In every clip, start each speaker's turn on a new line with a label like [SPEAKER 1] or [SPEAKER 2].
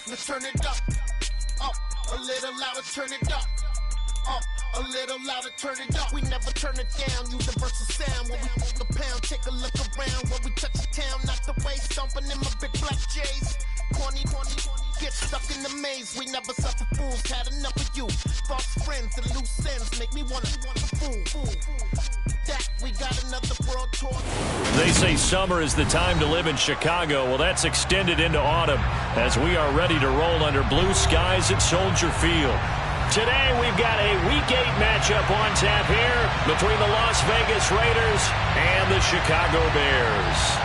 [SPEAKER 1] Now turn it up, a little louder, turn it up. A little louder, turn it up. We never turn it down, universal sound. When we hold the pound, take a look around. When we touch the town, not the way, stomping in my big black J's. Corny, get stuck in the maze. We never suffer fools, had enough of you. False friends and loose ends make me wanna fool. That we got another world tour.
[SPEAKER 2] They say summer is the time to live in Chicago. Well, that's extended into autumn as we are ready to roll under blue skies at Soldier Field. Today, we've got a Week 8 matchup on tap here between the Las Vegas Raiders and the Chicago Bears.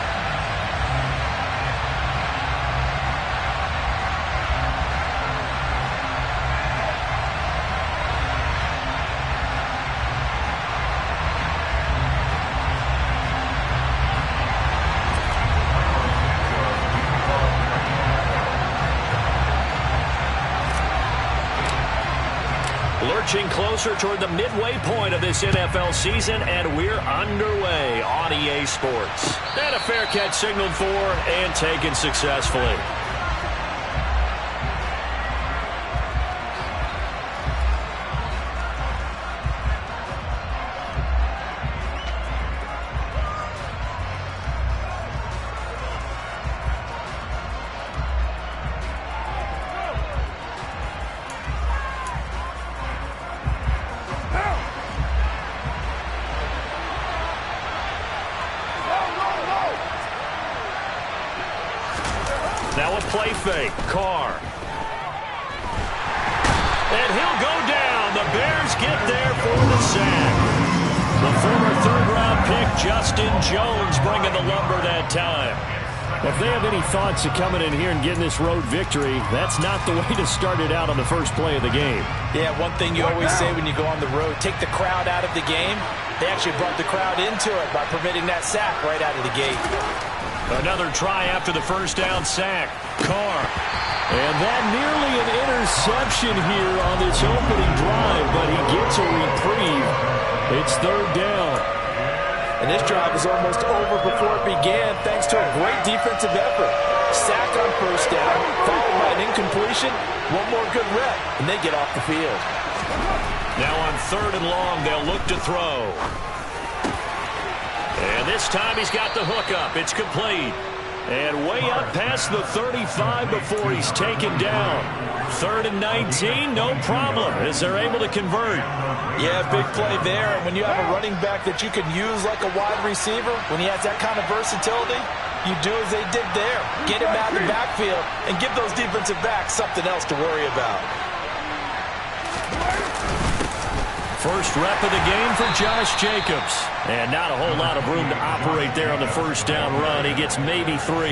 [SPEAKER 2] Lurching closer toward the midway point of this NFL season, and we're underway on EA Sports. And a fair catch signaled for and taken successfully. Now a play fake. Carr. And he'll go down. The Bears get there for the sack. The former third-round pick, Justin Jones, bringing the lumber that time.
[SPEAKER 3] If they have any thoughts of coming in here and getting this road victory, that's not the way to start it out on the first play of the game.
[SPEAKER 4] Yeah, one thing you always say when you go on the road, take the crowd out of the game. They actually brought the crowd into it by permitting that sack right out of the gate.
[SPEAKER 2] Another try after the first down sack. Carr.
[SPEAKER 3] And that nearly an interception here on this opening drive, but he gets a reprieve. It's third down.
[SPEAKER 4] And this drive is almost over before it began thanks to a great defensive effort. Sack on first down, followed by an incompletion. One more good rep, and they get off the field.
[SPEAKER 2] Now on third and long, they'll look to throw. And this time he's got the hook up. It's complete. And way up past the 35 before he's taken down. Third and 19, no problem as they're able to convert.
[SPEAKER 4] Yeah, big play there. And when you have a running back that you can use like a wide receiver, when he has that kind of versatility, you do as they did there. Get him out of the backfield and give those defensive backs something else to worry about.
[SPEAKER 2] First rep of the game for Josh Jacobs. And not a whole lot of room to operate there on the first down run. He gets maybe 3.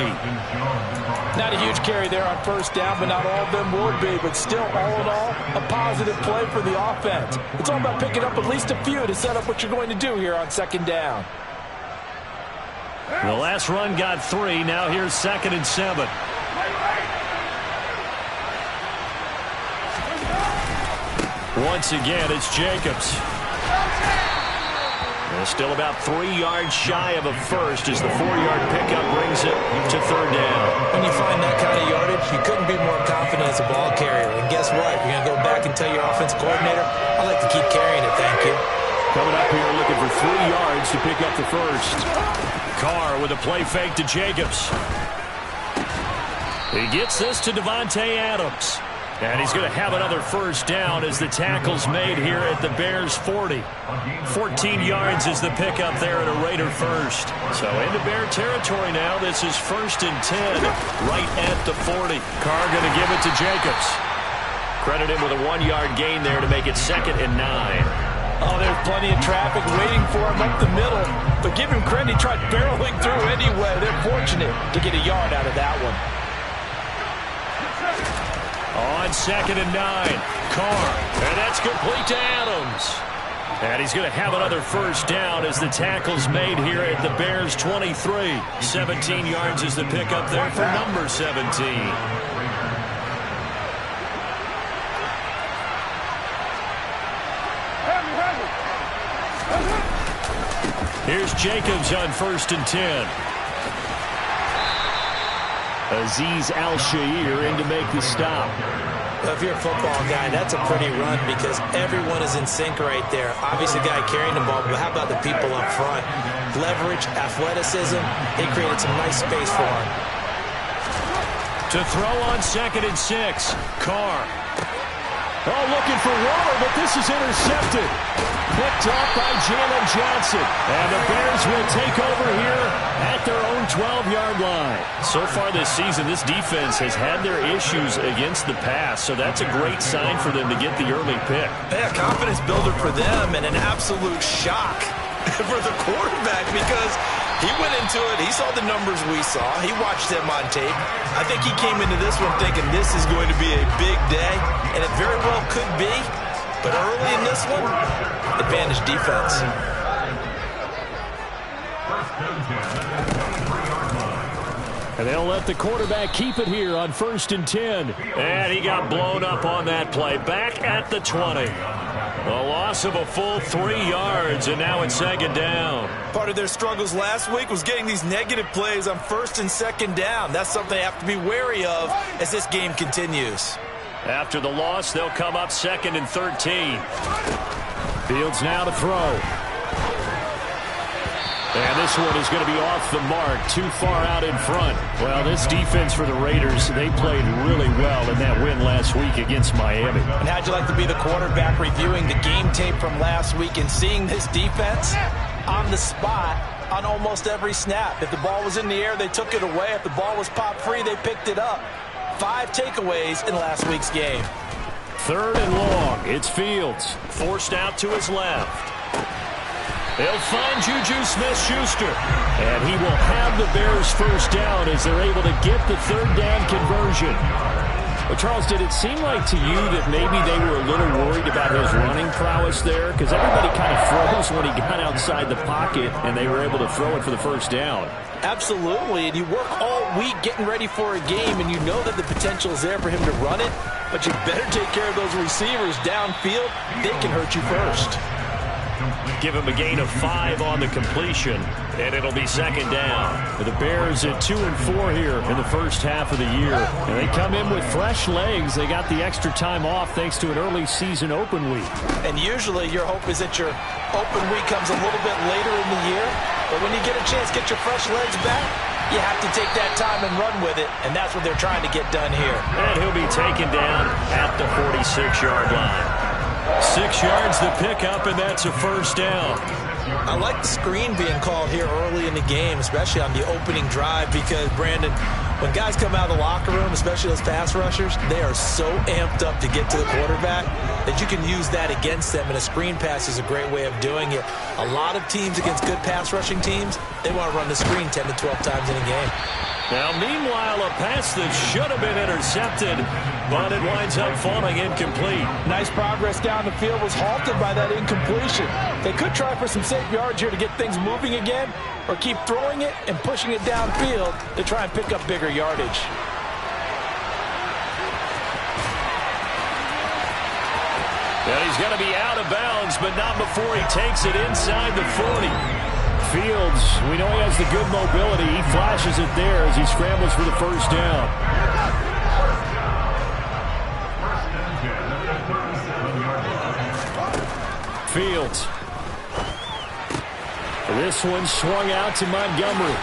[SPEAKER 4] Not a huge carry there on first down, but not all of them will be. But still, all in all, a positive play for the offense. It's all about picking up at least a few to set up what you're going to do here on second down.
[SPEAKER 2] The last run got 3. Now here's 2nd and 7. Once again, it's Jacobs. And still about 3 yards shy of a first as the 4-yard pickup brings it to third down.
[SPEAKER 4] When you find that kind of yardage, you couldn't be more confident as a ball carrier. And guess what? You're going to go back and tell your offensive coordinator, I like to keep carrying it, thank you.
[SPEAKER 3] Coming up here looking for 3 yards to pick up the first.
[SPEAKER 2] Carr with a play fake to Jacobs. He gets this to Davante Adams. And he's going to have another first down as the tackle's made here at the Bears' 40. 14 yards is the pickup there at a Raider first. So into Bear territory now. This is 1st and 10 right at the 40. Carr going to give it to Jacobs. Credit him with a 1-yard gain there to make it 2nd and 9.
[SPEAKER 4] Oh, there's plenty of traffic waiting for him up the middle. But give him credit, he tried barreling through anyway. They're fortunate to get a yard out of that one.
[SPEAKER 2] On 2nd and 9, Carr, and that's complete to Adams. And he's going to have another first down as the tackle's made here at the Bears' 23. 17 yards is the pickup there for number 17. Here's Jacobs on 1st and 10.
[SPEAKER 3] Azeez Al-Shaair in to make the stop.
[SPEAKER 4] Well, if you're a football guy, that's a pretty run because everyone is in sync right there. Obviously, the guy carrying the ball, but how about the people up front? Leverage, athleticism, they created some nice space for him.
[SPEAKER 2] To throw on 2nd and 6, Carr.
[SPEAKER 3] Oh, looking for Waller, but this is intercepted. Picked up by Jalen Johnson. And the Bears will take over here at their own 12-yard line.
[SPEAKER 2] So far this season, this defense has had their issues against the pass, so that's a great sign for them to get the early pick.
[SPEAKER 4] Yeah, confidence builder for them and an absolute shock for the quarterback because he went into it. He saw the numbers we saw. He watched them on tape. I think he came into this one thinking this is going to be a big day, and it very well could be. But early in this one, advantage defense.
[SPEAKER 3] And they'll let the quarterback keep it here on 1st and 10.
[SPEAKER 2] And he got blown up on that play. Back at the 20. A loss of a full 3 yards, and now it's 2nd down.
[SPEAKER 4] Part of their struggles last week was getting these negative plays on 1st and 2nd down. That's something they have to be wary of as this game continues.
[SPEAKER 2] After the loss, they'll come up 2nd and 13.
[SPEAKER 3] Fields now to throw. And this one is going to be off the mark, too far out in front. Well, this defense for the Raiders, they played really well in that win last week against Miami.
[SPEAKER 4] And how'd you like to be the quarterback reviewing the game tape from last week and seeing this defense on the spot on almost every snap? If the ball was in the air, they took it away. If the ball was popped free, they picked it up. 5 takeaways in last week's game.
[SPEAKER 3] 3rd and long. It's Fields.
[SPEAKER 2] Forced out to his left. They'll find Juju Smith-Schuster.
[SPEAKER 3] And he will have the Bears first down as they're able to get the 3rd down conversion. Well, Charles, did it seem like to you that maybe they were a little worried about his running prowess there? Because everybody kind of froze when he got outside the pocket, and they were able to throw it for the first down.
[SPEAKER 4] Absolutely, and you work all week getting ready for a game, and you know that the potential is there for him to run it, but you better take care of those receivers downfield. They can hurt you first.
[SPEAKER 2] Give him a gain of 5 on the completion, and it'll be 2nd down.
[SPEAKER 3] The Bears at 2 and 4 here in the first half of the year. And they come in with fresh legs. They got the extra time off thanks to an early season open week.
[SPEAKER 4] And usually your hope is that your open week comes a little bit later in the year. But when you get a chance to get your fresh legs back, you have to take that time and run with it. And that's what they're trying to get done here.
[SPEAKER 2] And he'll be taken down at the 46-yard line. 6 yards the pickup, and that's a 1st down.
[SPEAKER 4] I like the screen being called here early in the game, especially on the opening drive, because, Brandon, when guys come out of the locker room, especially those pass rushers, they are so amped up to get to the quarterback that you can use that against them, and a screen pass is a great way of doing it. A lot of teams against good pass rushing teams, they want to run the screen 10 to 12 times in a game.
[SPEAKER 2] Now, meanwhile, a pass that should have been intercepted, but it winds up falling incomplete.
[SPEAKER 4] Nice progress down the field was halted by that incompletion. They could try for some safe yards here to get things moving again, or keep throwing it and pushing it downfield to try and pick up bigger yardage.
[SPEAKER 2] Well, he's going to be out of bounds, but not before he takes it inside the 40.
[SPEAKER 3] Fields, we know he has the good mobility. He flashes it there as he scrambles for the 1st down. Fields. This one swung out to Montgomery.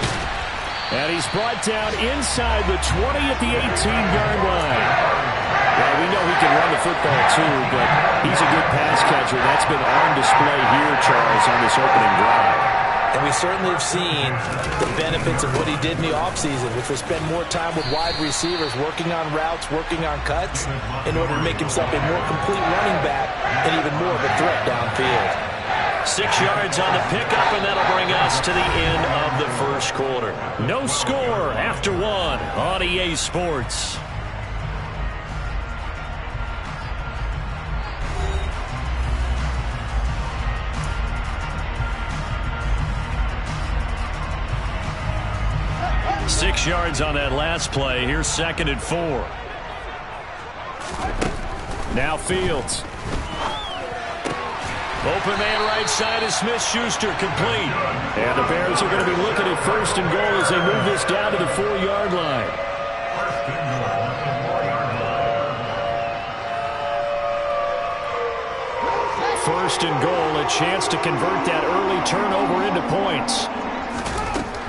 [SPEAKER 3] And he's brought down inside the 20 at the 18-yard line. Well, we know he can run the football too, but he's a good pass catcher. That's been on display here, Charles, on this opening drive.
[SPEAKER 4] And we certainly have seen the benefits of what he did in the offseason, which was spend more time with wide receivers, working on routes, working on cuts, in order to make himself a more complete running back and even more of a threat downfield.
[SPEAKER 2] 6 yards on the pickup, and that'll bring us to the end of the 1st quarter. No score after 1 on EA Sports. Six yards on that last play. Here's 2nd and 4.
[SPEAKER 3] Now Fields.
[SPEAKER 2] Open man right side is Smith-Schuster, complete.
[SPEAKER 3] And the Bears are going to be looking at 1st and goal as they move this down to the 4-yard line.
[SPEAKER 2] 1st and goal, a chance to convert that early turnover into points.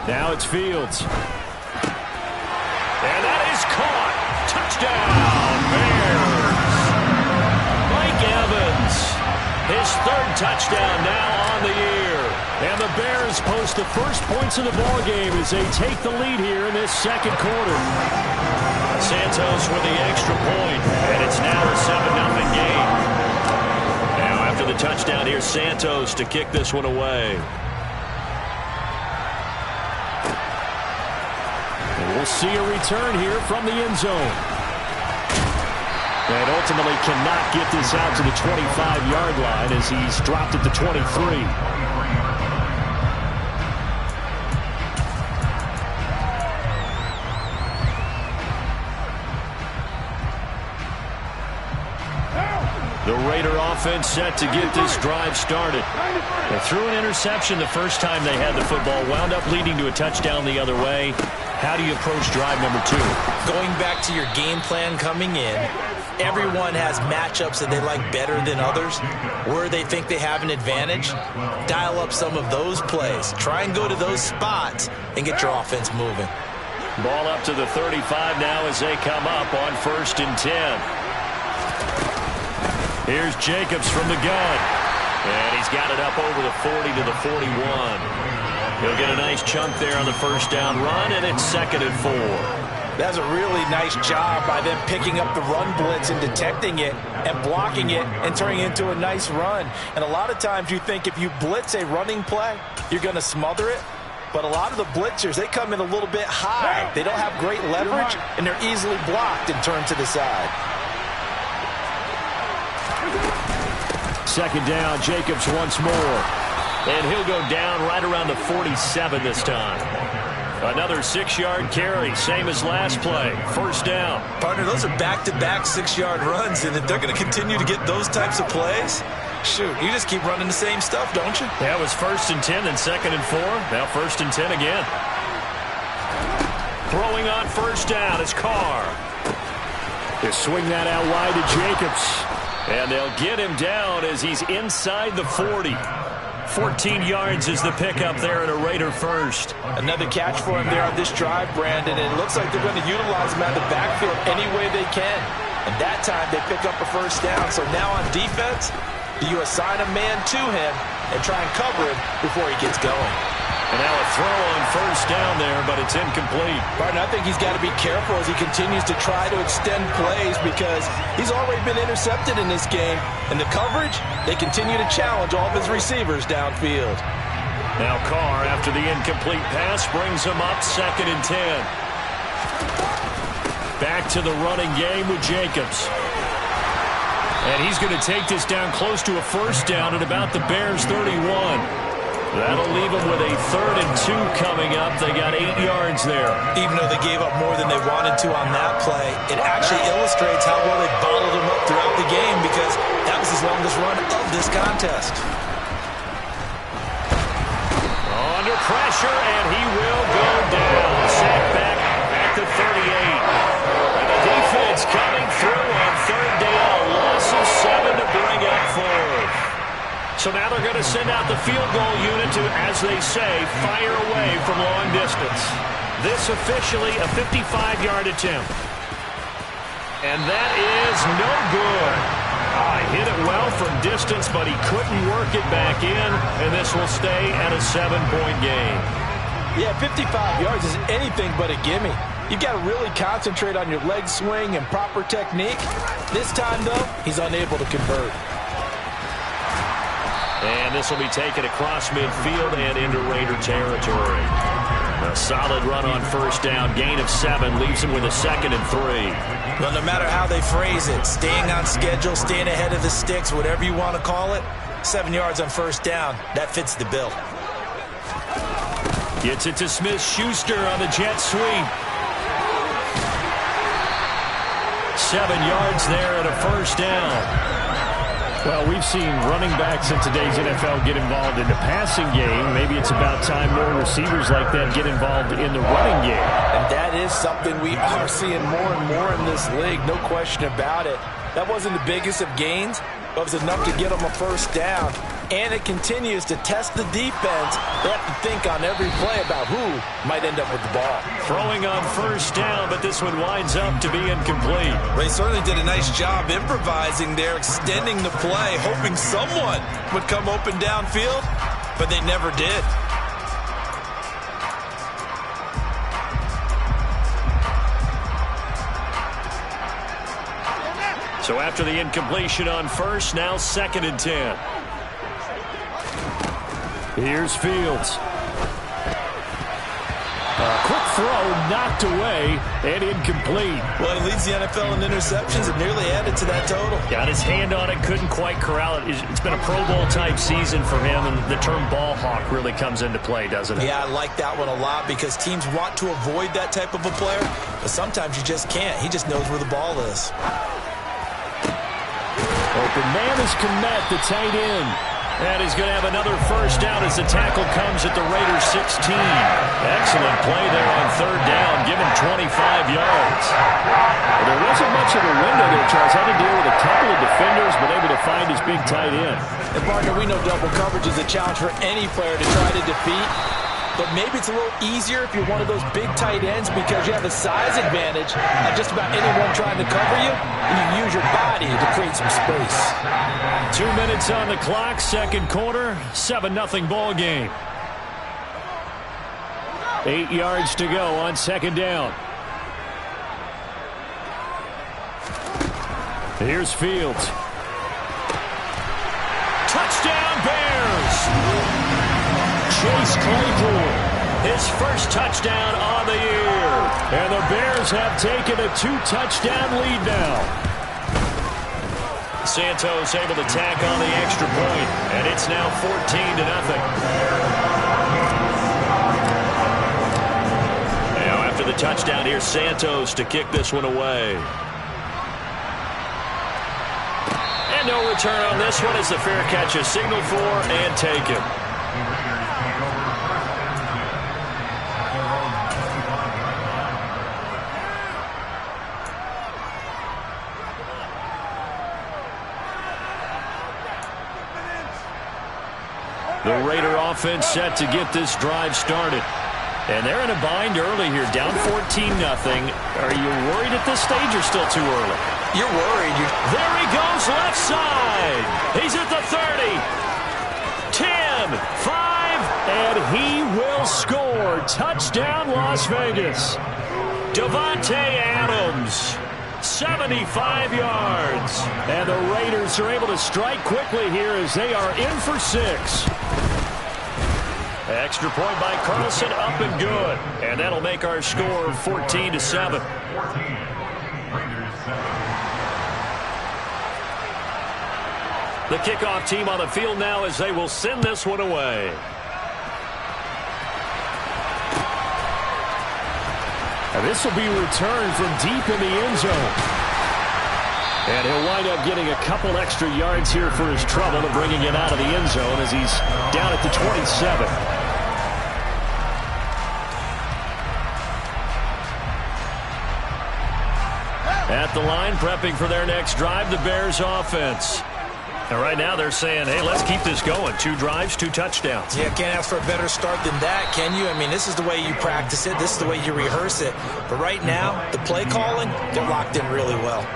[SPEAKER 2] Now it's Fields. And that is caught. Touchdown, Bears. Mike Evans, his 3rd touchdown now on the year. And the Bears post the first points of the ballgame as they take the lead here in this 2nd quarter. Santos with the extra point, and it's now a 7-0 game. Now after the touchdown, here's Santos to kick this one away. And we'll see a return here from the end zone. And ultimately cannot get this out to the 25-yard line as he's dropped at the 23. The Raider offense set to get this drive started. They threw an interception the first time they had the football, wound up leading to a touchdown the other way. How do you approach drive number 2?
[SPEAKER 4] Going back to your game plan coming in, everyone has matchups that they like better than others. Where they think they have an advantage, dial up some of those plays. Try and go to those spots and get your offense moving.
[SPEAKER 2] Ball up to the 35 now as they come up on 1st and 10. Here's Jacobs from the gun. And he's got it up over the 40 to the 41. He'll get a nice chunk there on the 1st down run, and it's 2nd and 4.
[SPEAKER 4] That's a really nice job by them picking up the run blitz and detecting it and blocking it and turning it into a nice run. And a lot of times you think if you blitz a running play, you're going to smother it. But a lot of the blitzers, they come in a little bit high. They don't have great leverage, and they're easily blocked and turned to the side.
[SPEAKER 2] 2nd down, Jacobs once more. And he'll go down right around the 47 this time. Another 6-yard carry, same as last play. 1st down.
[SPEAKER 4] Partner, those are back-to-back 6-yard runs, and if they're going to continue to get those types of plays, shoot, you just keep running the same stuff, don't you?
[SPEAKER 2] That was 1st and 10, then 2nd and 4. Now 1st and 10 again. Throwing on 1st down is Carr. They swing that out wide to Jacobs. And they'll get him down as he's inside the 40. 14 yards is the pickup there at a Raider 1st.
[SPEAKER 4] Another catch for him there on this drive, Brandon. And it looks like they're going to utilize him out of the backfield any way they can. And that time they pick up a 1st down. So now on defense, do you assign a man to him and try and cover him before he gets going?
[SPEAKER 2] And now a throw on 1st down there, but it's incomplete.
[SPEAKER 4] Martin, I think he's got to be careful as he continues to try to extend plays because he's already been intercepted in this game. And the coverage, they continue to challenge all of his receivers downfield.
[SPEAKER 2] Now Carr, after the incomplete pass, brings him up 2nd and 10. Back to the running game with Jacobs. And he's going to take this down close to a 1st down at about the Bears' 31. That'll leave them with a 3rd and 2 coming up. They got 8 yards there.
[SPEAKER 4] Even though they gave up more than they wanted to on that play, it actually illustrates how well they bottled them up throughout the game because that was his longest run of this contest.
[SPEAKER 2] Under pressure, and he will go down. Sacked back at the 38. And the defense coming through on 3rd down. A loss of 7 to bring up 4th. So now they're going to send out the field goal unit to, as they say, fire away from long distance. This officially a 55-yard attempt. And that is no good. Hit it well from distance, but he couldn't work it back in, and this will stay at a 7-point game.
[SPEAKER 4] Yeah, 55 yards is anything but a gimme. You've got to really concentrate on your leg swing and proper technique. This time, though, he's unable to convert.
[SPEAKER 2] And this will be taken across midfield and into Raider territory. A solid run on 1st down. Gain of 7 leaves him with a 2nd and 3.
[SPEAKER 4] Well, no matter how they phrase it, staying on schedule, staying ahead of the sticks, whatever you want to call it, 7 yards on 1st down, that fits the bill.
[SPEAKER 2] Gets it to Smith-Schuster on the jet sweep. 7 yards there at a 1st down. Well, we've seen running backs in today's NFL get involved in the passing game. Maybe it's about time more receivers like that get involved in the running game.
[SPEAKER 4] And that is something we are seeing more and more in this league, no question about it. That wasn't the biggest of gains, but it was enough to get them a first down. And it continues to test the defense. They have to think on every play about who might end up with the ball.
[SPEAKER 2] Throwing on first down, but this one winds up to be incomplete.
[SPEAKER 4] They certainly did a nice job improvising there, extending the play, hoping someone would come open downfield, but they never did.
[SPEAKER 2] So after the incompletion on first, now 2nd and 10. Here's Fields. A quick throw knocked away and incomplete.
[SPEAKER 4] Well, he leads the NFL in interceptions and nearly added to that total.
[SPEAKER 2] Got his hand on it, couldn't quite corral it. It's been a Pro Bowl type season for him, and the term ball hawk really comes into play, doesn't it?
[SPEAKER 4] Yeah, I like that one a lot because teams want to avoid that type of a player, but sometimes you just can't. He just knows where the ball is.
[SPEAKER 2] Open man is Kmet, the tight end. And he's going to have another first down as the tackle comes at the Raiders 16. Excellent play there on 3rd down, given 25 yards. Well, there wasn't much of a window there, Charles. Had to deal with a couple of defenders, but able to find his big tight end.
[SPEAKER 4] And, partner, we know double coverage is a challenge for any player to try to defeat. But maybe it's a little easier if you're one of those big tight ends because you have a size advantage on just about anyone trying to cover you, and you use your body to create some space.
[SPEAKER 2] 2 minutes on the clock, 2nd quarter, 7-0 ball game. 8 yards to go on 2nd down. Here's Fields. Touchdown Bears! Chase Claypool, his first touchdown on the year. And the Bears have taken a 2-touchdown lead now. Santos able to tack on the extra point, and it's now 14-0. Now after the touchdown, here's Santos to kick this one away. And no return on this one as the fair catch is signaled for and taken. The Raider offense set to get this drive started. And they're in a bind early here, down 14-0. Are you worried at this stage or still too early?
[SPEAKER 4] You're worried.
[SPEAKER 2] There he goes, left side. He's at the 30. 10, 5, and he will score. Touchdown, Las Vegas. Davante Adams. 75 yards. And the Raiders are able to strike quickly here as they are in for 6. Extra point by Carlson, up and good. And that'll make our score 14-7. The kickoff team on the field now as they will send this one away. And this will be returned from deep in the end zone. And he'll wind up getting a couple extra yards here for his trouble, bringing it out of the end zone as he's down at the 27. At the line, prepping for their next drive, the Bears offense. And right now they're saying, hey, let's keep this going. 2 drives, 2 touchdowns.
[SPEAKER 4] Yeah, can't ask for a better start than that, can you? I mean, this is the way you practice it. This is the way you rehearse it. But right now, the play calling, they're locked in really well.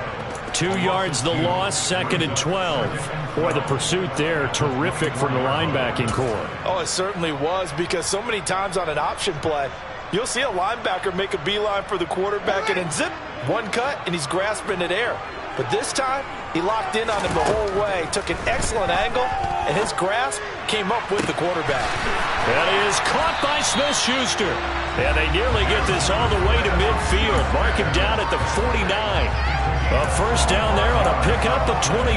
[SPEAKER 2] 2 yards the loss, 2nd and 12. Boy, the pursuit there, terrific from the linebacking core.
[SPEAKER 4] Oh, it certainly was, because so many times on an option play, you'll see a linebacker make a beeline for the quarterback and then zip, one cut, and he's grasping at air. But this time, he locked in on him the whole way, took an excellent angle, and his grasp came up with the quarterback.
[SPEAKER 2] That is caught by Smith-Schuster. And they nearly get this all the way to midfield. Mark him down at the 49. A first down there on a pickup of 25.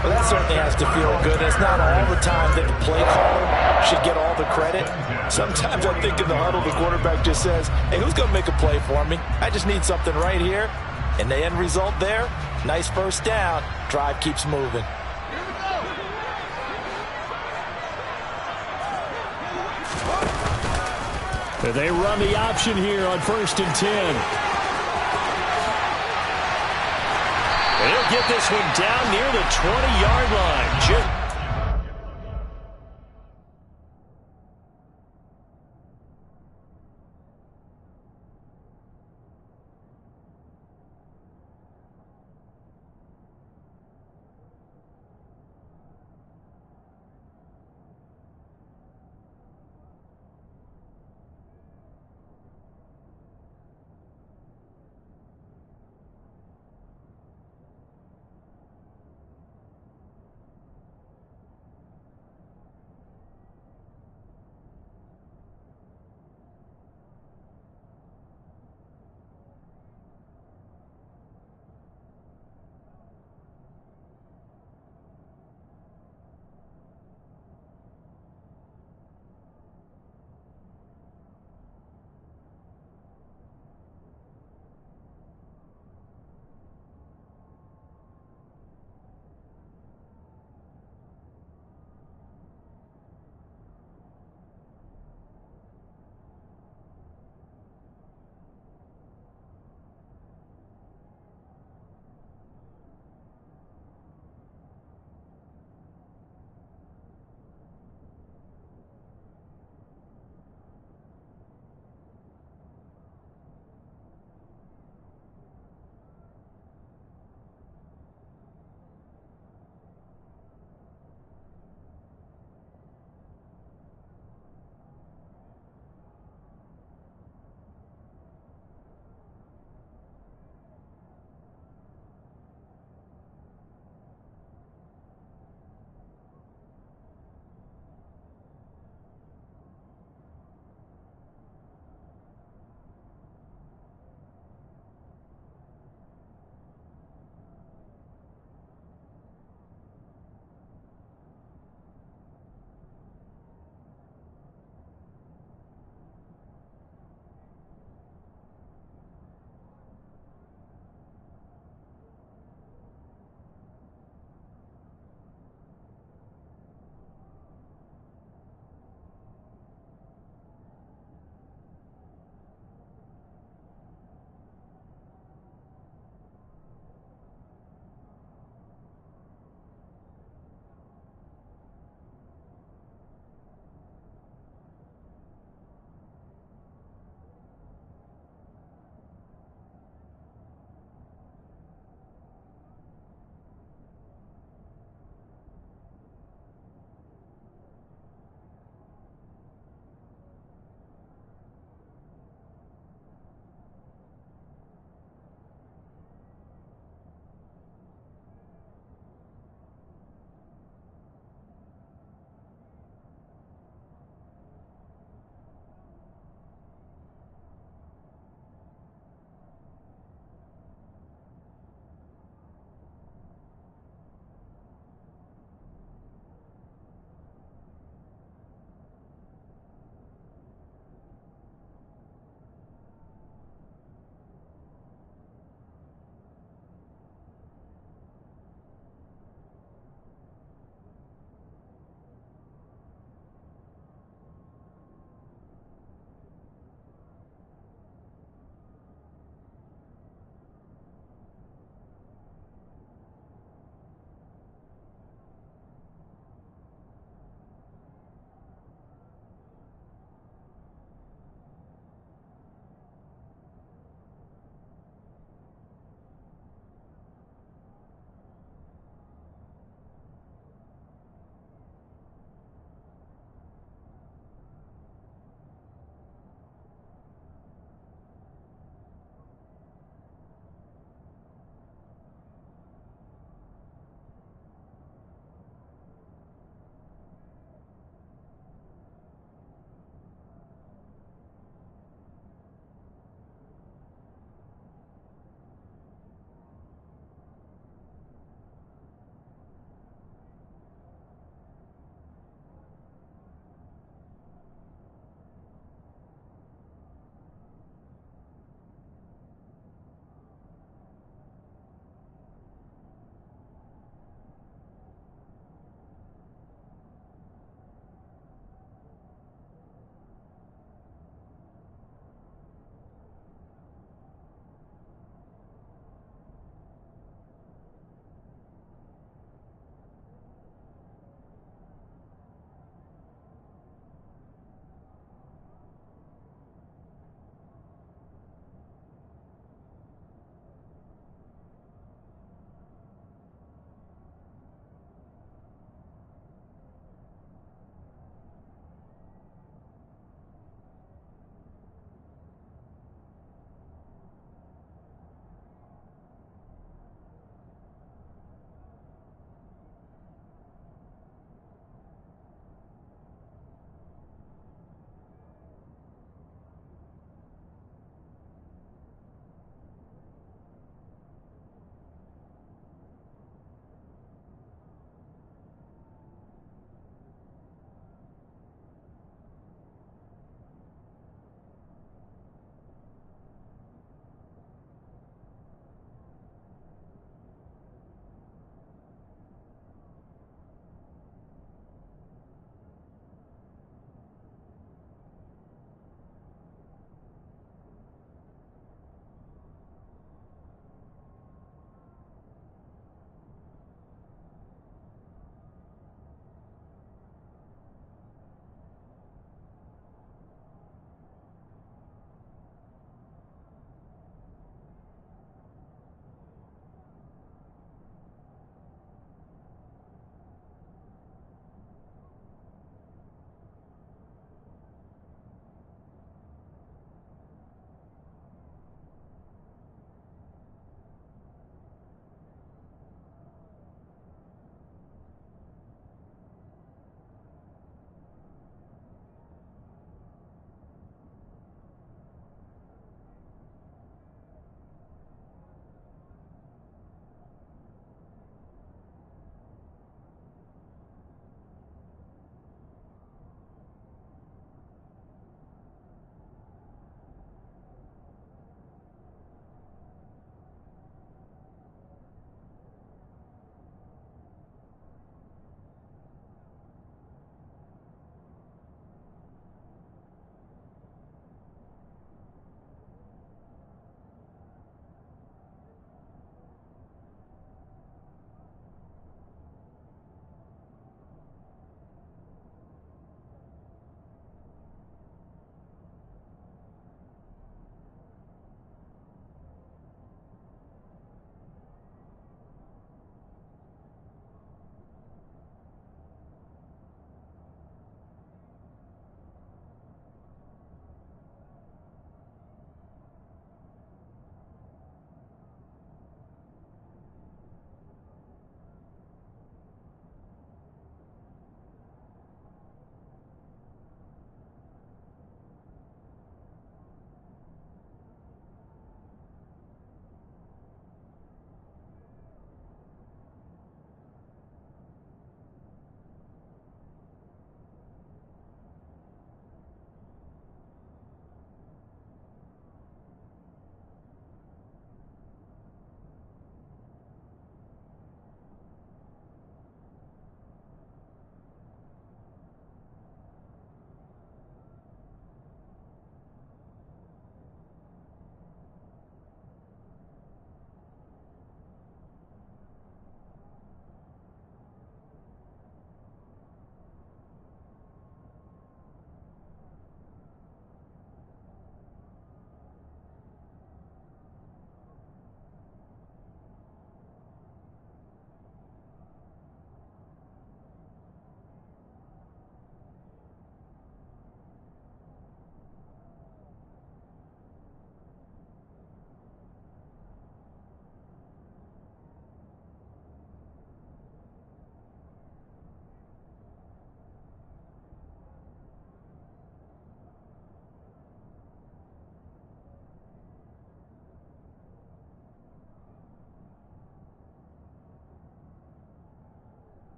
[SPEAKER 4] Well, that certainly has to feel good. It's not all the time that the play caller should get all the credit. Sometimes I think in the huddle, the quarterback just says, hey, who's going to make a play for me? I just need something right here. And the end result there, nice first down. Drive keeps moving.
[SPEAKER 2] They run the option here on 1st and 10. get this one down near the 20-yard line.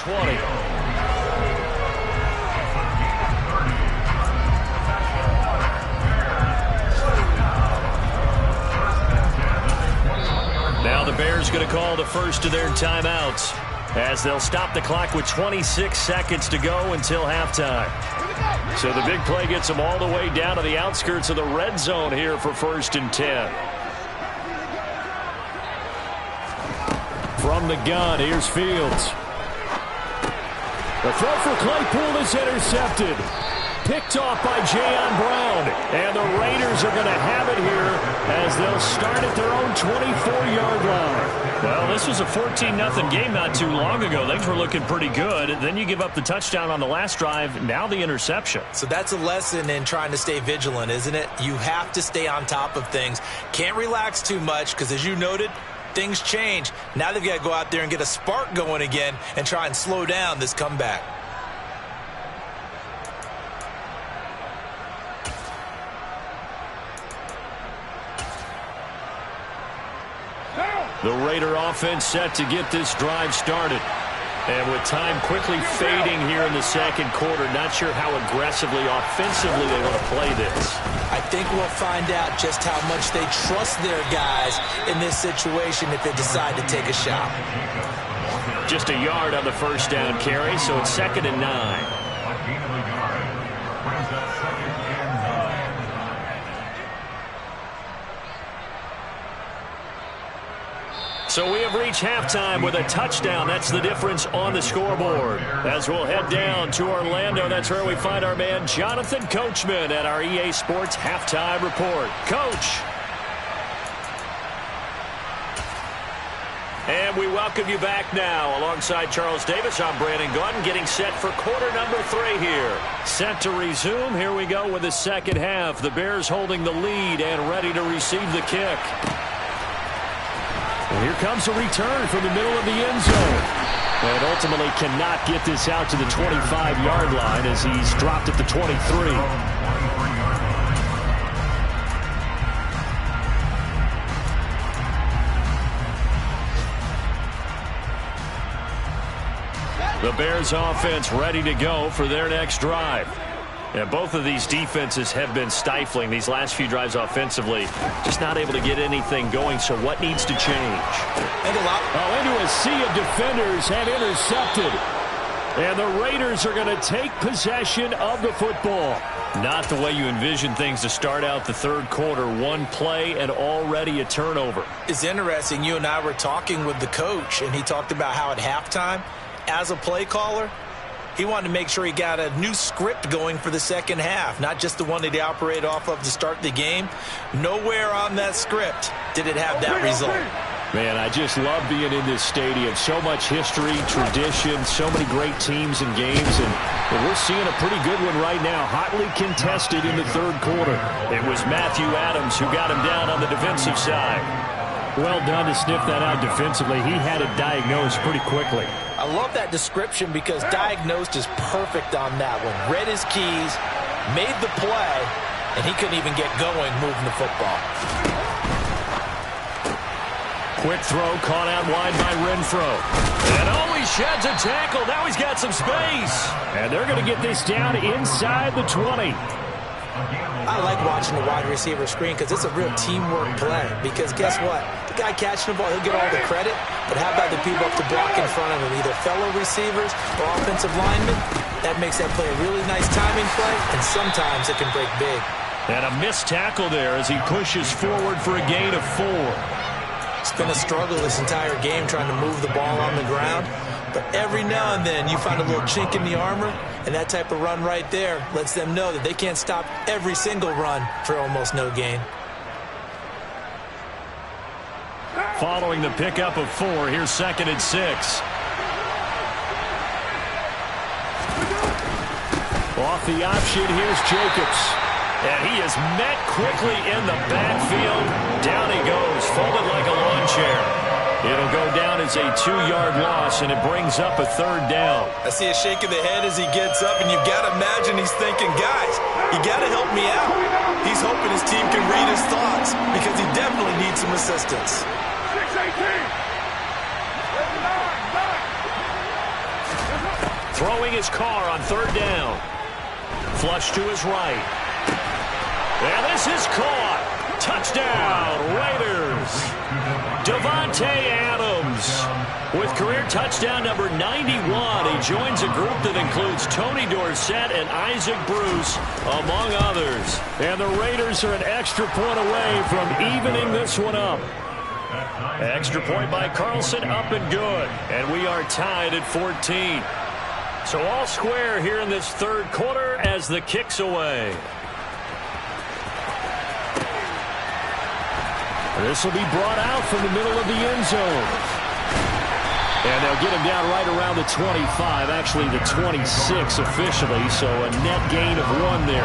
[SPEAKER 2] 20. Now the Bears going to call the first of their timeouts as they'll stop the clock with 26 seconds to go until halftime. So the big play gets them all the way down to the outskirts of the red zone here for 1st and 10. From the gun, here's Fields. The throw for Claypool is intercepted. Picked off by Jayon Brown. And the Raiders are going to have it here as they'll start at their own 24-yard line. Well, this was a 14-0 game not too long ago. Things were looking pretty good. Then you give up the touchdown on the last drive. Now the interception.
[SPEAKER 4] So that's a lesson in trying to stay vigilant, isn't it? You have to stay on top of things. Can't relax too much because, as you noted, things change. Now they've got to go out there and get a spark going again and try and slow down this comeback.
[SPEAKER 2] The Raider offense set to get this drive started. And with time quickly fading here in the second quarter, not sure how aggressively, offensively they want to play this.
[SPEAKER 4] I think we'll find out just how much they trust their guys in this situation if they decide to take a shot.
[SPEAKER 2] Just a yard on the first down carry, so it's 2nd and 9. So we have reached halftime with a touchdown. That's the difference on the scoreboard. As we'll head down to Orlando, that's where we find our man Jonathan Coachman at our EA Sports Halftime Report. Coach. And we welcome you back now. Alongside Charles Davis, I'm Brandon Gaudin, getting set for quarter number 3 here. Set to resume. Here we go with the second half. The Bears holding the lead and ready to receive the kick. And here comes a return from the middle of the end zone. And ultimately cannot get this out to the 25-yard line as he's dropped at the 23. The Bears offense ready to go for their next drive. And both of these defenses have been stifling these last few drives offensively. Just not able to get anything going, so what needs to change?
[SPEAKER 3] Into a sea of defenders and intercepted. And the Raiders are going to take possession of the football.
[SPEAKER 2] Not the way you envision things to start out the third quarter. One play and already a turnover.
[SPEAKER 4] It's interesting. You and I were talking with the coach, and he talked about how at halftime, as a play caller, he wanted to make sure he got a new script going for the second half, not just the one that he operated off of to start the game. Nowhere on that script did it have that result.
[SPEAKER 3] Man, I just love being in this stadium. So much history, tradition, so many great teams and games, and we're seeing a pretty good one right now, hotly contested in the third quarter.
[SPEAKER 2] It was Matthew Adams who got him down on the defensive side.
[SPEAKER 3] Well done to sniff that out defensively. He had it diagnosed pretty quickly.
[SPEAKER 4] I love that description because diagnosed is perfect on that one. Read his keys, made the play, and he couldn't even get going moving the football.
[SPEAKER 2] Quick throw caught out wide by Renfro. And he sheds a tackle. Now he's got some space.
[SPEAKER 3] And they're going to get this down inside the 20.
[SPEAKER 4] I like watching the wide receiver screen because it's a real teamwork play. Because guess what? The guy catching the ball, he'll get all the credit. But how about the people up to block in front of him, either fellow receivers or offensive linemen? That makes that play a really nice timing play, and sometimes it can break big.
[SPEAKER 2] And a missed tackle there as he pushes forward for a gain of 4.
[SPEAKER 4] It's been a struggle this entire game trying to move the ball on the ground. But every now and then you find a little chink in the armor, and that type of run right there lets them know that they can't stop every single run for almost no gain.
[SPEAKER 2] Following the pickup of 4, here's 2nd and 6.
[SPEAKER 3] Off the option, here's Jacobs.
[SPEAKER 2] And he is met quickly in the backfield. Down he goes, folded like a lawn chair. It'll go down as a 2-yard loss, and it brings up a 3rd down.
[SPEAKER 4] I see a shake of the head as he gets up, and you've got to imagine he's thinking, guys, you got to help me out. He's hoping his team can read his thoughts because he definitely needs some assistance.
[SPEAKER 1] 6-18.
[SPEAKER 2] throwing his car on third down. Flush to his right. And this is caught. Touchdown, Raiders. Davante Adams with career touchdown number 91. He joins a group that includes Tony Dorsett and Isaac Bruce, among others. And the Raiders are an extra point away from evening this one up. Extra point by Carlson, up and good. And we are tied at 14. So all square here in this third quarter as the kick's away. This will be brought out from the middle of the end zone. And they'll get him down right around the 25, actually the 26 officially, so a net gain of 1 there.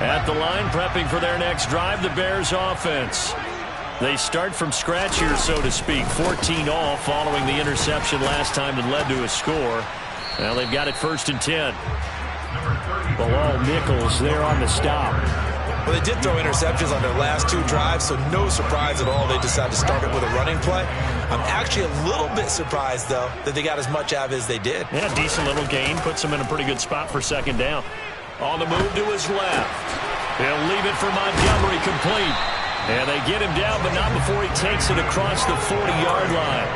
[SPEAKER 2] At the line, prepping for their next drive, the Bears offense. They start from scratch here, so to speak. 14 all following the interception last time that led to a score. Now they've got it 1st and 10. Bilal Nichols there on the stop.
[SPEAKER 4] Well, they did throw interceptions on their last 2 drives, so no surprise at all they decided to start it with a running play. I'm actually a little bit surprised, though, that they got as much out of it as they did.
[SPEAKER 2] Yeah, decent little gain. Puts them in a pretty good spot for 2nd down. On the move to his left. He'll leave it for Montgomery, complete. And they get him down, but not before he takes it across the 40-yard line.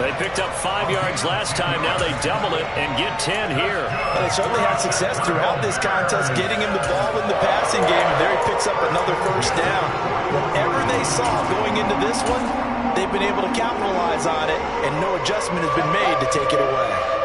[SPEAKER 2] They picked up 5 yards last time. Now they double it and get 10 here.
[SPEAKER 4] Well, they certainly had success throughout this contest, getting him the ball in the passing game, and there he picks up another 1st down. Whatever they saw going into this one, they've been able to capitalize on it, and no adjustment has been made to take it away.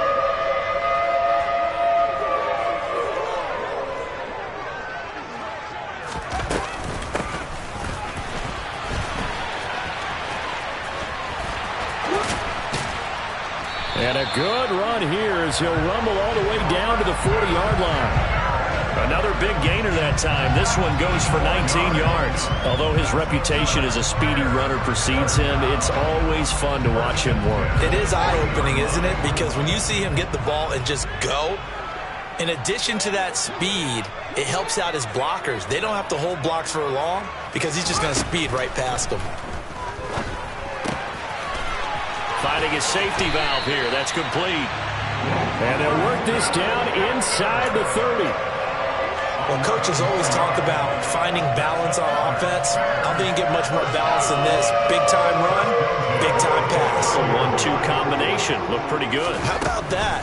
[SPEAKER 2] And a good run here as he'll rumble all the way down to the 40-yard line. Another big gainer that time. This one goes for 19 yards. Although his reputation as a speedy runner precedes him, it's always fun to watch him work.
[SPEAKER 4] It is eye-opening, isn't it? Because when you see him get the ball and just go, in addition to that speed, it helps out his blockers. They don't have to hold blocks for long because he's just going to speed right past them.
[SPEAKER 2] Finding his safety valve here. That's complete. And they'll work this down inside the 30.
[SPEAKER 4] Well, coaches always talk about finding balance on offense. I think you get much more balance than this. Big-time run, big-time pass.
[SPEAKER 2] A 1-2 combination. Look pretty good.
[SPEAKER 4] How about that?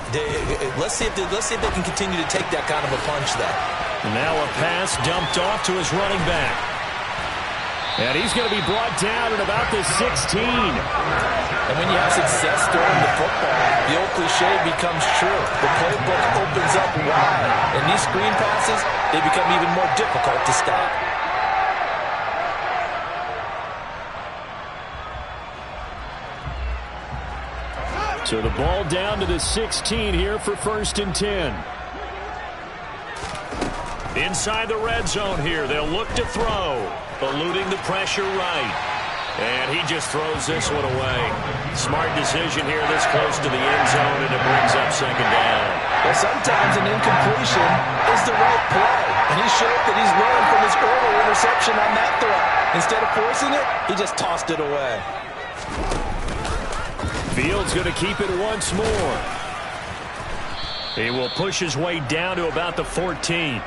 [SPEAKER 4] Let's see if they can continue to take that kind of a punch there.
[SPEAKER 2] Now a pass dumped off to his running back. And he's going to be brought down at about the 16.
[SPEAKER 4] And when you have success throwing the football, the old cliche becomes true. The playbook opens up wide. And these screen passes, they become even more difficult to stop.
[SPEAKER 2] So the ball down to the 16 here for 1st and 10. Inside the red zone here, they'll look to throw. Eluding the pressure right. And he just throws this one away. Smart decision here this close to the end zone, and it brings up 2nd down.
[SPEAKER 4] Well, sometimes an incompletion is the right play. And he showed that he's learned from his earlier interception on that throw. Instead of forcing it, he just tossed it away.
[SPEAKER 2] Fields going to keep it once more. He will push his way down to about the 14.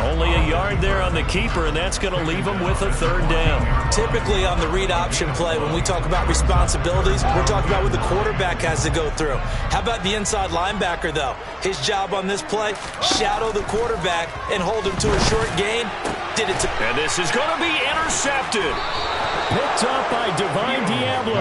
[SPEAKER 2] Only a yard there on the keeper, and that's going to leave him with a 3rd down.
[SPEAKER 4] Typically on the read option play, when we talk about responsibilities, we're talking about what the quarterback has to go through. How about the inside linebacker, though? His job on this play, shadow the quarterback and hold him to a short gain. Did it to...
[SPEAKER 2] And this is going to be intercepted. Picked up by Divine Diablo.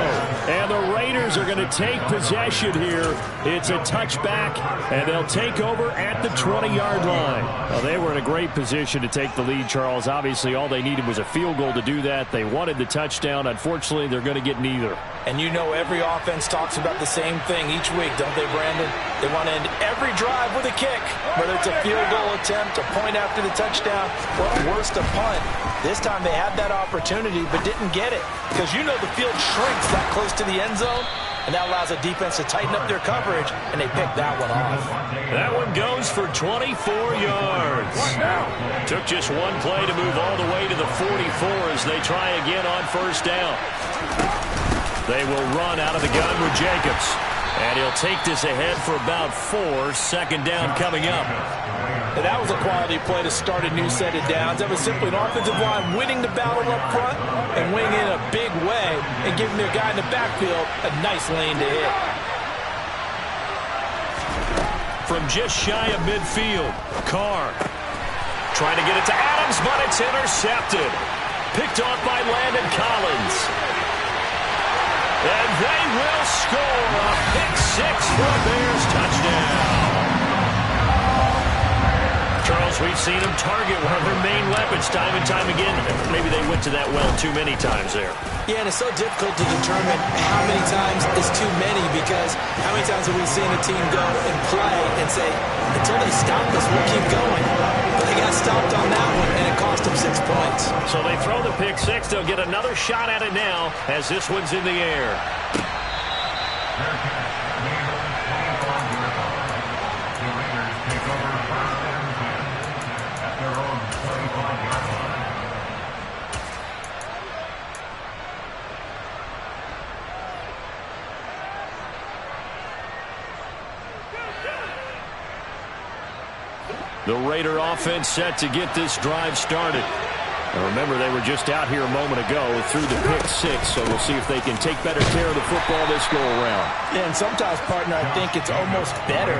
[SPEAKER 2] And the Raiders are going to take possession here. It's a touchback, and they'll take over at the 20-yard line. Well, they were in a great position to take the lead, Charles. Obviously, all they needed was a field goal to do that. They wanted the touchdown. Unfortunately, they're going to get neither.
[SPEAKER 4] And you know every offense talks about the same thing each week, don't they, Brandon? They want to end every drive with a kick, whether it's a field goal attempt, a point after the touchdown, or worst, a punt. This time they had that opportunity but didn't get it because you know the field shrinks that close to the end zone, and that allows a defense to tighten up their coverage, and they picked that one off.
[SPEAKER 2] That one goes for 24 yards. Took just one play to move all the way to the 44 as they try again on 1st down. They will run out of the gun with Jacobs. And he'll take this ahead for about 4. Second down coming up.
[SPEAKER 4] And that was a quality play to start a new set of downs. That was simply an offensive line winning the battle up front and winning in a big way and giving their guy in the backfield a nice lane to hit.
[SPEAKER 2] From just shy of midfield, Carr trying to get it to Adams, but it's intercepted. Picked off by Landon Collins. And they will score a pick 6 for a Bears touchdown. Charles, we've seen them target one of their main weapons time and time again. Maybe they went to that well too many times there.
[SPEAKER 4] Yeah, and it's so difficult to determine how many times is too many, because how many times have we seen a team go and play and say, until they stop us, we'll keep going. But they got stopped on that one, and it cost them 6 points.
[SPEAKER 2] So they throw the pick 6. They'll get another shot at it now as this one's in the air. The Raider offense set to get this drive started. Now remember, they were just out here a moment ago through the pick 6, so we'll see if they can take better care of the football this go around.
[SPEAKER 4] Yeah, and sometimes, partner, I think it's almost better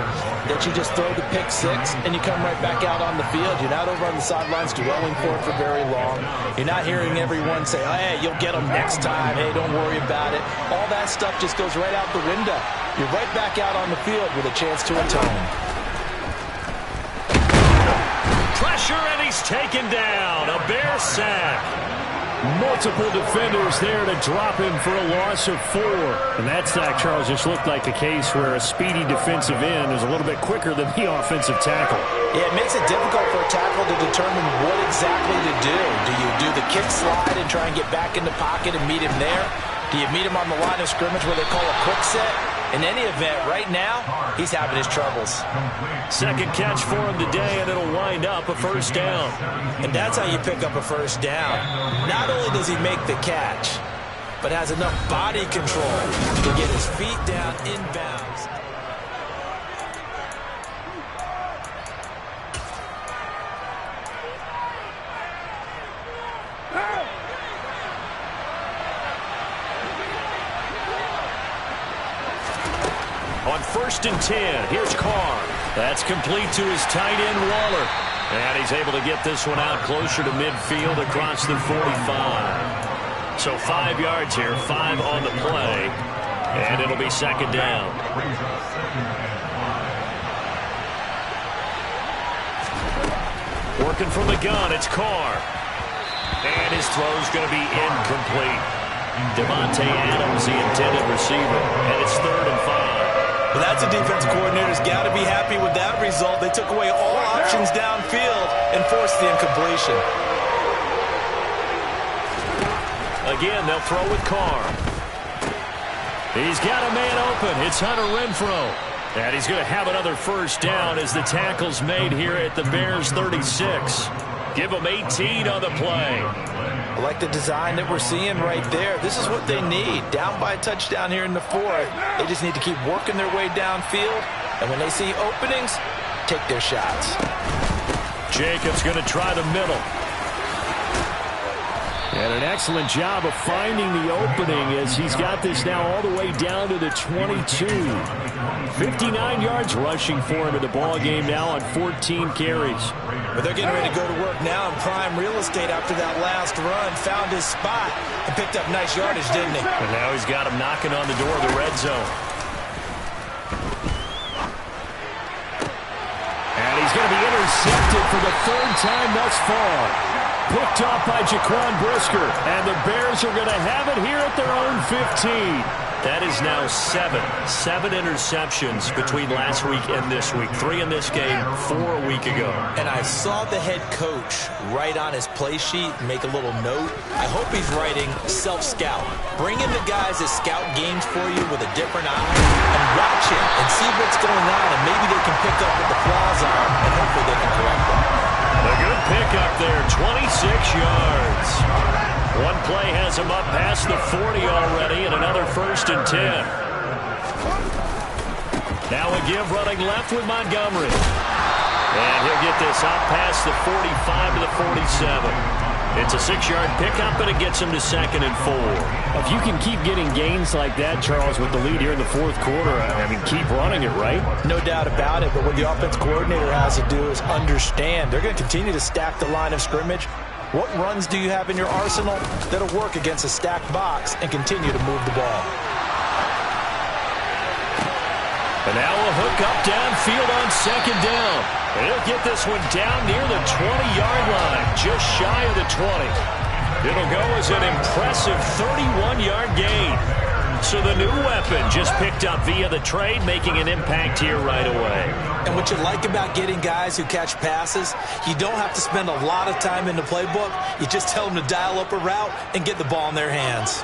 [SPEAKER 4] that you just throw the pick 6 and you come right back out on the field. You're not over on the sidelines dwelling for it for very long. You're not hearing everyone say, oh, hey, you'll get them next time. Hey, don't worry about it. All that stuff just goes right out the window. You're right back out on the field with a chance to atone.
[SPEAKER 2] Pressure, and he's taken down. A Bear sack.
[SPEAKER 3] Multiple defenders there to drop him for a loss of 4. And that sack, Charles, just looked like a case where a speedy defensive end is a little bit quicker than the offensive tackle.
[SPEAKER 4] Yeah, it makes it difficult for a tackle to determine what exactly to do. Do you do the kick slide and try and get back in the pocket and meet him there? Do you meet him on the line of scrimmage where they call a quick set? In any event, right now, he's having his troubles.
[SPEAKER 2] Second catch for him today, and it'll wind up a first down.
[SPEAKER 4] And that's how you pick up a first down. Not only does he make the catch, but has enough body control to get his feet down inbounds.
[SPEAKER 2] On 1st and 10, here's Carr. That's complete to his tight end, Waller. And he's able to get this one out closer to midfield across the 45. So 5 yards here, 5 on the play. And it'll be second down. Working from the gun, it's Carr. And his throw's going to be incomplete. Devontae Adams, the intended receiver. And it's 3rd and 5.
[SPEAKER 4] Well, that's a defense coordinator's got to be happy with that result. They took away all options downfield and forced the incompletion.
[SPEAKER 2] Again, they'll throw with Carr. He's got a man open. It's Hunter Renfrow. And he's going to have another first down as the tackle's made here at the Bears 36. Give them 18 on the play.
[SPEAKER 4] I like the design that we're seeing right there. This is what they need. Down by a touchdown here in the 4th. They just need to keep working their way downfield. And when they see openings, take their shots.
[SPEAKER 2] Jacobs going to try the middle.
[SPEAKER 3] And an excellent job of finding the opening as he's got this now all the way down to the 22. 59 yards rushing for him in the ball game now on 14 carries.
[SPEAKER 4] But they're getting ready to go to work now in prime real estate after that last run. Found his spot and picked up nice yardage, didn't he?
[SPEAKER 2] And now he's got him knocking on the door of the red zone.
[SPEAKER 3] And he's going to be intercepted for the 3rd time thus far. Picked off by Jaquan Brisker. And the Bears are going to have it here at their own 15.
[SPEAKER 2] That is now 7 interceptions between last week and this week. 3 in this game, 4 a week ago.
[SPEAKER 4] And I saw the head coach write on his play sheet, make a little note. I hope he's writing self-scout. Bring in the guys that scout games for you with a different eye and watch him and see what's going on, and maybe they can pick up what the flaws are, and hopefully they can correct them.
[SPEAKER 2] A good pickup there, 26 yards. One play has him up past the 40 already, and another 1st and 10. Now a give running left with Montgomery. And he'll get this up past the 45 to the 47. It's a 6-yard pickup, and it gets him to 2nd and 4.
[SPEAKER 3] If you can keep getting gains like that, Charles, with the lead here in the 4th quarter, I mean, keep running it, right?
[SPEAKER 4] No doubt about it, but what the offense coordinator has to do is understand. They're going to continue to stack the line of scrimmage. What runs do you have in your arsenal that'll work against a stacked box and continue to move the ball?
[SPEAKER 2] And now a hook up downfield on 2nd down. And he'll get this one down near the 20-yard line, just shy of the 20. It'll go as an impressive 31-yard gain. So the new weapon just picked up via the trade, making an impact here right away.
[SPEAKER 4] And what you like about getting guys who catch passes, you don't have to spend a lot of time in the playbook. You just tell them to dial up a route and get the ball in their hands.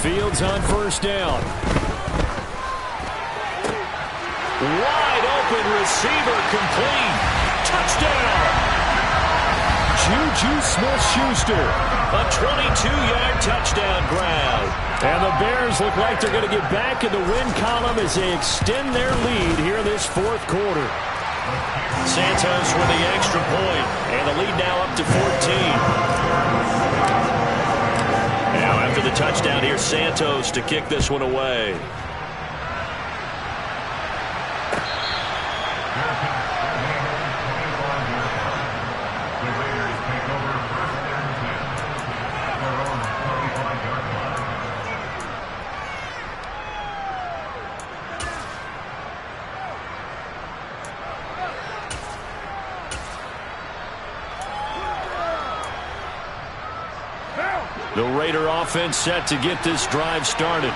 [SPEAKER 3] Fields on 1st down.
[SPEAKER 2] Wide open receiver, complete. Touchdown.
[SPEAKER 3] Juju Smith-Schuster.
[SPEAKER 2] A 22-yard touchdown grab.
[SPEAKER 3] And the Bears look like they're going to get back in the win column as they extend their lead here this 4th quarter.
[SPEAKER 2] Santos with the extra point, and the lead now up to 14. Now after the touchdown, here's Santos to kick this one away. The Raider offense set to get this drive started.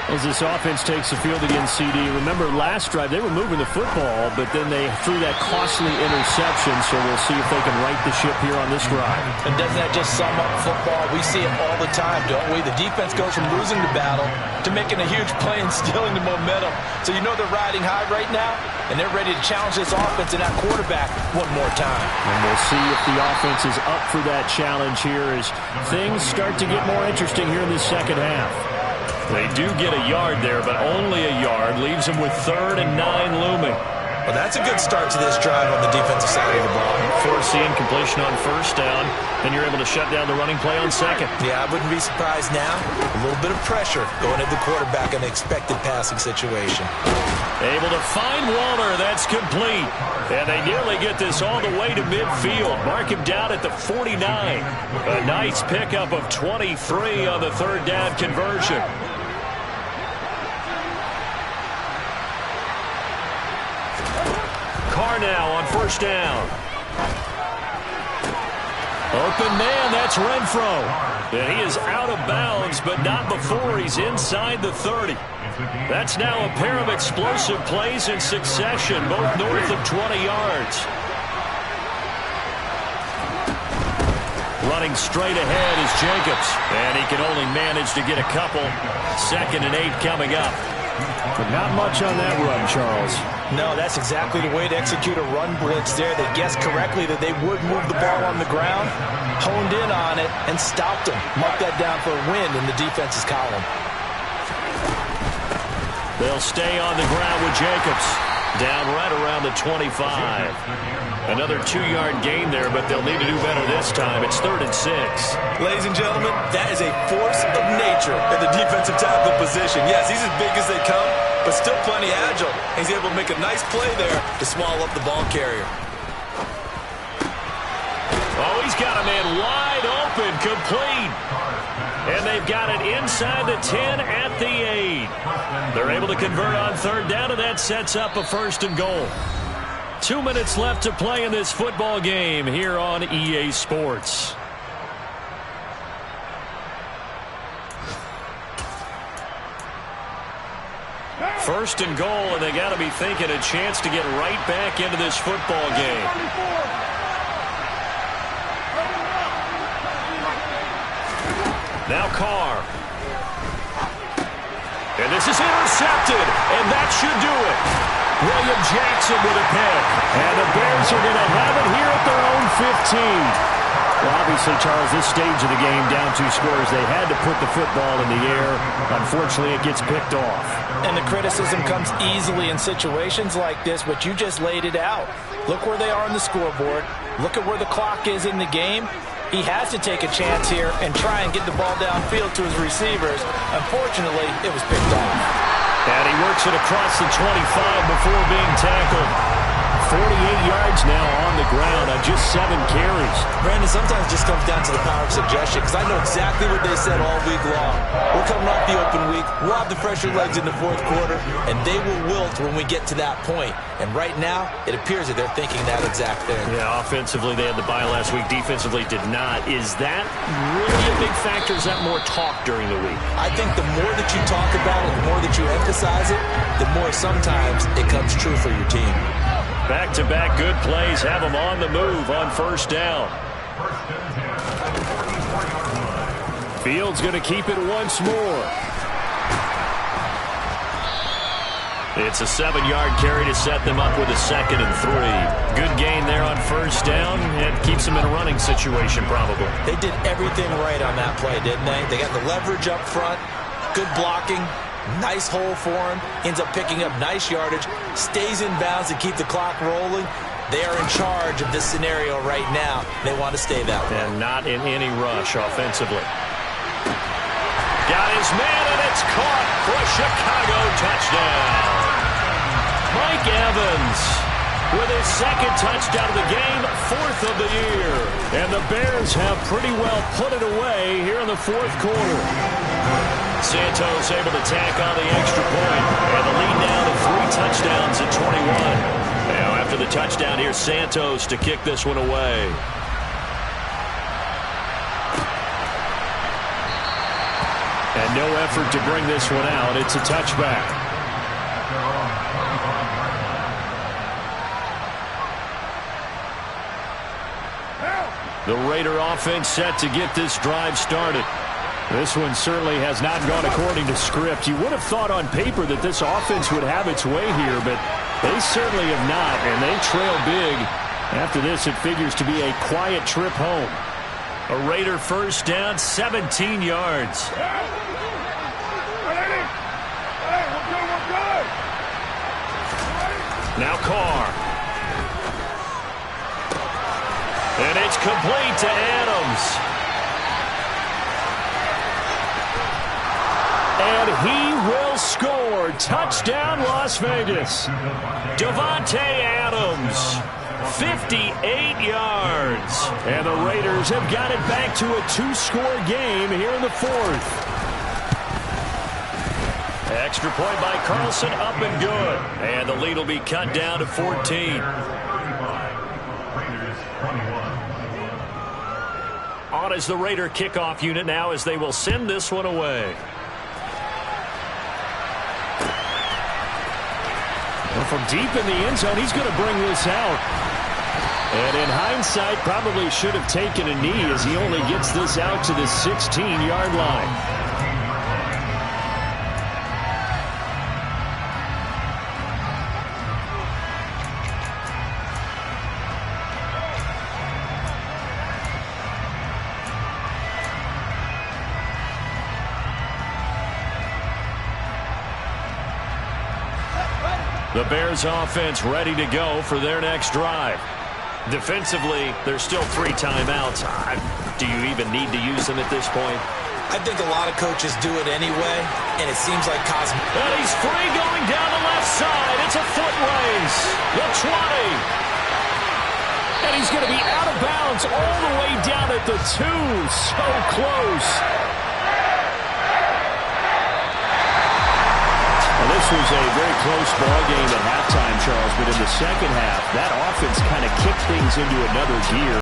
[SPEAKER 3] As this offense takes the field against CD, remember last drive they were moving the football, but then they threw that costly interception, so we'll see if they can right the ship here on this drive.
[SPEAKER 4] And doesn't that just sum up football? We see it all the time, don't we? The defense goes from losing the battle to making a huge play and stealing the momentum. So you know they're riding high right now, and they're ready to challenge this offense and that quarterback one more time.
[SPEAKER 3] And we'll see if the offense is up for that challenge here as things start to get more interesting here in the 2nd half.
[SPEAKER 2] They do get a yard there, but only a yard. Leaves them with 3rd and 9 looming.
[SPEAKER 4] Well, that's a good start to this drive on the defensive side of the ball.
[SPEAKER 2] Forcing completion on 1st down, then you're able to shut down the running play on 2nd.
[SPEAKER 4] Yeah, I wouldn't be surprised now. A little bit of pressure going at the quarterback in an expected passing situation.
[SPEAKER 2] Able to find Waller. That's complete. And they nearly get this all the way to midfield. Mark him down at the 49. A nice pickup of 23 on the 3rd down conversion. Carr now on 1st down. Open man, that's Renfro. And he is out of bounds, but not before he's inside the 30. That's now a pair of explosive plays in succession, both north of 20 yards. Running straight ahead is Jacobs, and he can only manage to get a couple. 2nd and 8 coming up.
[SPEAKER 3] But not much on that run, Charles.
[SPEAKER 4] No, that's exactly the way to execute a run blitz there. They guessed correctly that they would move the ball on the ground, honed in on it, and stopped them. Mark that down for a win in the defense's column.
[SPEAKER 2] They'll stay on the ground with Jacobs. Down right around the 25. Another 2-yard gain there, but they'll need to do better this time. It's 3rd and 6.
[SPEAKER 4] Ladies and gentlemen, that is a force of nature in the defensive tackle position. Yes, he's as big as they come, but still plenty agile. He's able to make a nice play there to swallow up the ball carrier.
[SPEAKER 2] Oh, he's got a man wide open, complete. And they've got it inside the 10 at the 8. They're able to convert on 3rd down, and that sets up a 1st and goal. 2 minutes left to play in this football game here on EA Sports. First and goal, and they got to be thinking a chance to get right back into this football game. Now Carr. And this is intercepted, and that should do it. William Jackson with a pick. And the Bears are going to have it here at their own 15. Well, obviously, Charles, this stage of the game, down 2 scores, they had to put the football in the air. Unfortunately, it gets picked off.
[SPEAKER 4] And the criticism comes easily in situations like this, but you just laid it out. Look where they are on the scoreboard. Look at where the clock is in the game. He has to take a chance here and try and get the ball downfield to his receivers. Unfortunately, it was picked off.
[SPEAKER 2] And he works it across the 25 before being tackled. 48 yards now on the ground on just 7 carries.
[SPEAKER 5] Brandon, sometimes it just comes down to the power of suggestion, because I know exactly what they said all week long. We're coming off the open week. We'll have the fresher legs in the fourth quarter, and they will wilt when we get to that point. And right now, it appears that they're thinking that exact thing.
[SPEAKER 2] Yeah, offensively, they had the bye last week. Defensively, did not. Is that really a big factor? Is that more talk during the week?
[SPEAKER 5] I think the more that you talk about it, the more that you emphasize it, the more sometimes it comes true for your team.
[SPEAKER 2] Back-to-back good plays have them on the move on first down. Fields going to keep it once more. It's a 7-yard carry to set them up with a 2nd and 3. Good gain there on first down. It keeps them in a running situation probably.
[SPEAKER 5] They did everything right on that play, didn't they? They got the leverage up front, good blocking. Nice hole for him. Ends up picking up nice yardage. Stays in bounds to keep the clock rolling. They are in charge of this scenario right now. They want to stay that way.
[SPEAKER 2] And not in any rush offensively. Got his man, and it's caught for a Chicago touchdown. Mike Evans with his 2nd touchdown of the game, 4th of the year. And the Bears have pretty well put it away here in the 4th quarter. Santos able to tack on the extra point, and the lead now to 3 touchdowns at 21. Now after the touchdown, here's Santos to kick this one away. And no effort to bring this one out. It's a touchback. The Raider offense set to get this drive started. This one certainly has not gone according to script. You would have thought on paper that this offense would have its way here, but they certainly have not, and they trail big. After this, it figures to be a quiet trip home. A Raider first down, 17 yards. Now Carr. And it's complete to Adams. And he will score. Touchdown, Las Vegas. Davante Adams, 58 yards. And the Raiders have got it back to a 2-score game here in the 4th. Extra point by Carlson, up and good. And the lead will be cut down to 14. On is the Raider kickoff unit now as they will send this one away. Well, from deep in the end zone, he's going to bring this out. And in hindsight, probably should have taken a knee as he only gets this out to the 16-yard line. The Bears offense ready to go for their next drive. Defensively, there's still 3 timeouts. Do you even need to use them at this point?
[SPEAKER 5] I think a lot of coaches do it anyway, and it seems like Cosmo.
[SPEAKER 2] And he's free going down the left side. It's a foot race. The 20. And he's going to be out of bounds all the way down at the 2. So close. Well, this was a very close ball game at halftime, Charles, but in the second half, that offense kind of kicked things into another gear.